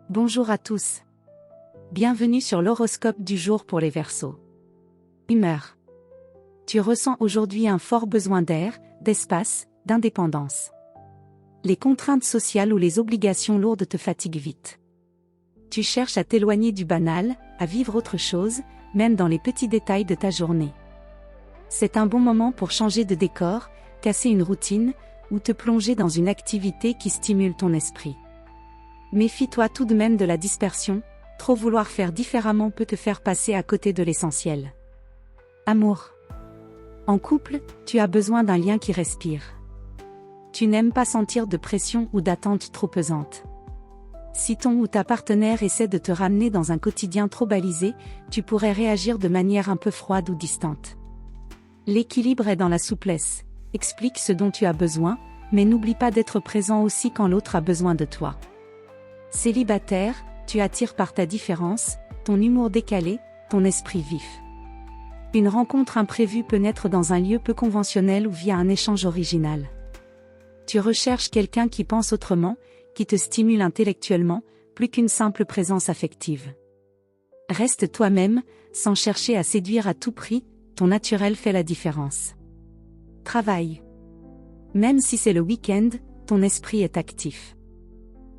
Bonjour à tous. Bienvenue sur l'horoscope du jour pour les Verseaux. Humeur. Tu ressens aujourd'hui un fort besoin d'air, d'espace, d'indépendance. Les contraintes sociales ou les obligations lourdes te fatiguent vite. Tu cherches à t'éloigner du banal, à vivre autre chose, même dans les petits détails de ta journée. C'est un bon moment pour changer de décor, casser une routine, ou te plonger dans une activité qui stimule ton esprit. Méfie-toi tout de même de la dispersion, trop vouloir faire différemment peut te faire passer à côté de l'essentiel. Amour. En couple, tu as besoin d'un lien qui respire. Tu n'aimes pas sentir de pression ou d'attente trop pesante. Si ton ou ta partenaire essaie de te ramener dans un quotidien trop balisé, tu pourrais réagir de manière un peu froide ou distante. L'équilibre est dans la souplesse. Explique ce dont tu as besoin, mais n'oublie pas d'être présent aussi quand l'autre a besoin de toi. Célibataire, tu attires par ta différence, ton humour décalé, ton esprit vif. Une rencontre imprévue peut naître dans un lieu peu conventionnel ou via un échange original. Tu recherches quelqu'un qui pense autrement, qui te stimule intellectuellement, plus qu'une simple présence affective. Reste toi-même, sans chercher à séduire à tout prix, ton naturel fait la différence. Travail. Même si c'est le week-end, ton esprit est actif.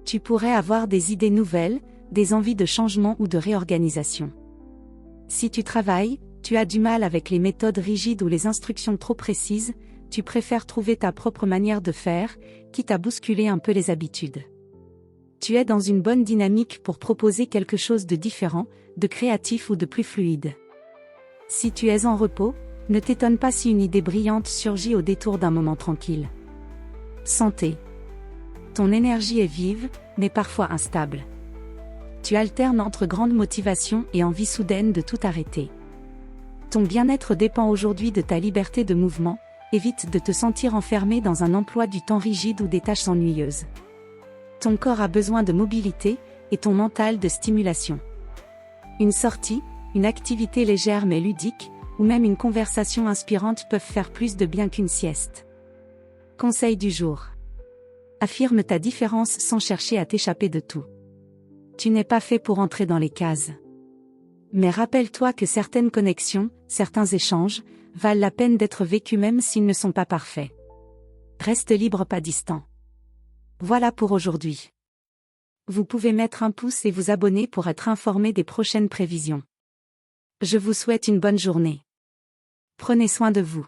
Tu pourrais avoir des idées nouvelles, des envies de changement ou de réorganisation. Si tu travailles, tu as du mal avec les méthodes rigides ou les instructions trop précises, tu préfères trouver ta propre manière de faire, quitte à bousculer un peu les habitudes. Tu es dans une bonne dynamique pour proposer quelque chose de différent, de créatif ou de plus fluide. Si tu es en repos, ne t'étonne pas si une idée brillante surgit au détour d'un moment tranquille. Santé. Ton énergie est vive, mais parfois instable. Tu alternes entre grande motivation et envie soudaine de tout arrêter. Ton bien-être dépend aujourd'hui de ta liberté de mouvement, évite de te sentir enfermé dans un emploi du temps rigide ou des tâches ennuyeuses. Ton corps a besoin de mobilité, et ton mental de stimulation. Une sortie, une activité légère mais ludique, ou même une conversation inspirante peuvent faire plus de bien qu'une sieste. Conseil du jour. Affirme ta différence sans chercher à t'échapper de tout. Tu n'es pas fait pour entrer dans les cases. Mais rappelle-toi que certaines connexions, certains échanges, valent la peine d'être vécus même s'ils ne sont pas parfaits. Reste libre, pas distant. Voilà pour aujourd'hui. Vous pouvez mettre un pouce et vous abonner pour être informé des prochaines prévisions. Je vous souhaite une bonne journée. Prenez soin de vous.